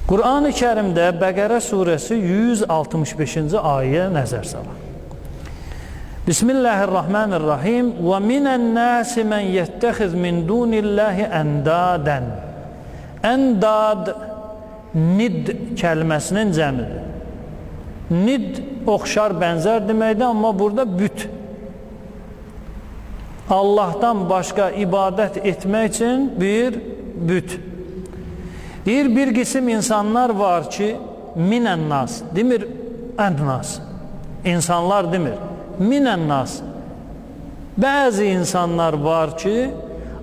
Qur'an-ı Kərimdə Bəqərə surəsi 165-ci ayəyə nəzər salaq. Bismillahirrahmanirrahim. Və minən-nasi men yettəxiz min dunillahi endadən. Endad nid kəlməsinin cəmidir. Nid oxşar, bənzər deməkdir, amma burada büt. Allahdan başqa ibadət etmək üçün bir büt. Deyir, bir qism insanlar var ki, minən-nas, demir ən-nas. İnsanlar demir, minən-nas. Bəzi insanlar var ki,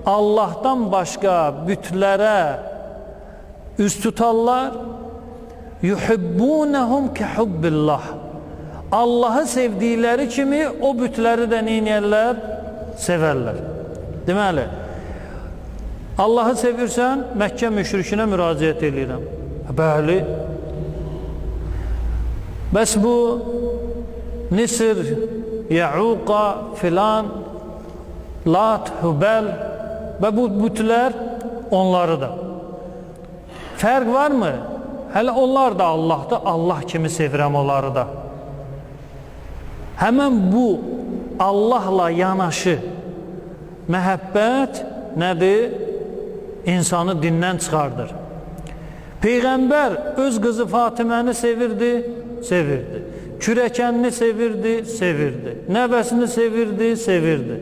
Allahdan başqa bütlərə üz tutarlar. Yuhibbunəhum kehubbillah. Allahı sevdikləri kimi o bütləri də neynəyərlər? Sevərlər. Deməli, Allahı sevirsən, Məkkə müşrikinə müraciət edirəm. Bəli. Bəs bu Nisr, Ya'uqa filan, Lat, Hübəl və bu bütlər onları da. Fərq var mı? Hələ onlar da Allahdır, Allah kimi sevirəm onları da. Həmən bu Allahla yanaşı məhəbbət nədir? İnsanı dindən çıxardır. Peyğəmbər öz qızı Fatiməni sevirdi, sevirdi. Kürəkənini sevirdi, sevirdi. Nəvəsini sevirdi, sevirdi.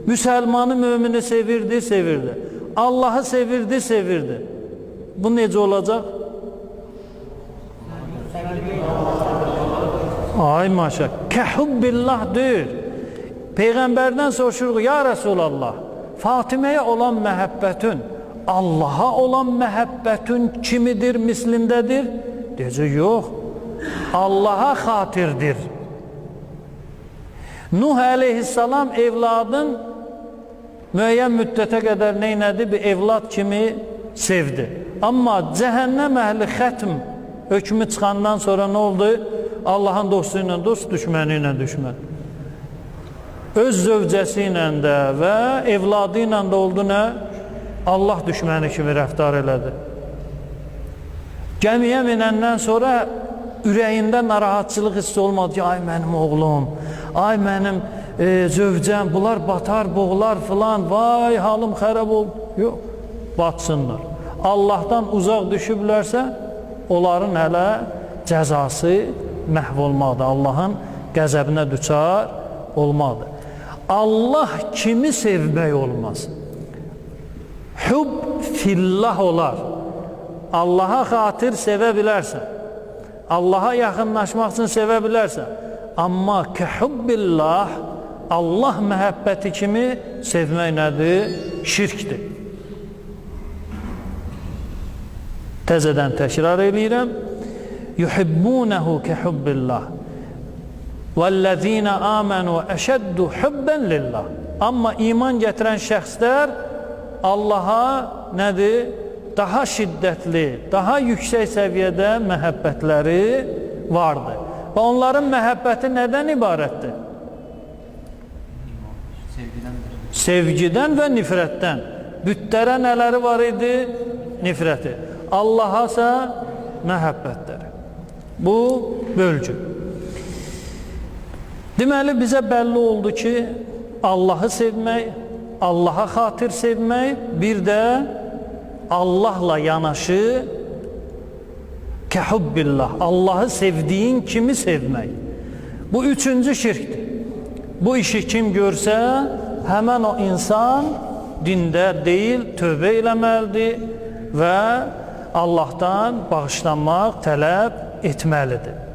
Müsəlmanı, mömini sevirdi, sevirdi. Allahı sevirdi, sevirdi. Bu necə olacaq? Ay maşa, kehubbillah deyir. Peyğəmbərdən soruşuruq, ya Rəsulallah, Fatiməyə olan məhəbbətin, Allaha olan məhəbbətin kimidir, mislindədir? Deyəcək, yox, Allaha xatirdir. Nuh əleyhissalam evladın müəyyən müddətə qədər neynədi? Bir evlad kimi sevdi. Amma cəhənnəm əhli xətm hökmü çıxandan sonra nə oldu? Allahın dostu ilə dost, düşməni ilə düşmən. Öz zövcəsi ilə də və evladı ilə də oldu nə? Allah düşməni kimi rəftar elədi. Gəmiyə minəndən sonra ürəyində narahatçılıq hissi olmadı ki, ay mənim oğlum, ay mənim zövcəm, bunlar batar, boğular filan, vay halım xərab oldu. Yox, batsınlar. Allahdan uzaq düşüblərsə, onların hələ cəzası məhv olmadı. Allahın qəzəbinə düçar olmadı. Allah kimi sevmək olmaz. Hub fillah olar. Allaha xatir sevə bilərsən. Allaha yaxınlaşmaq üçün sevə bilərsən. Amma kehubbillah, Allah məhəbbəti kimi sevmək nədir? Şirkdir. Təzədən təkrar edirəm. Yuhibbunehu kehubbillah. Vəllezine amenu əşəddu hubben lillah. Amma iman gətirən şəxslər Allaha nədir? Daha şiddətli, daha yüksək səviyyədə məhəbbətləri vardır. Və onların məhəbbəti nədən ibarətdir? Sevgidən və nifrətdən. Bütlərə nələri var idi? Nifrəti. Allaha isə məhəbbətləri. Bu bölgü. Deməli, bizə bəlli oldu ki, Allahı sevmək, Allaha xatir sevmək, bir də Allahla yanaşı kehubbillah, Allahı sevdiyin kimi sevmək. Bu üçüncü şirkdir. Bu işi kim görsə, həmən o insan dində deyil, tövbə eləməlidir və Allahdan bağışlanmaq tələb etməlidir.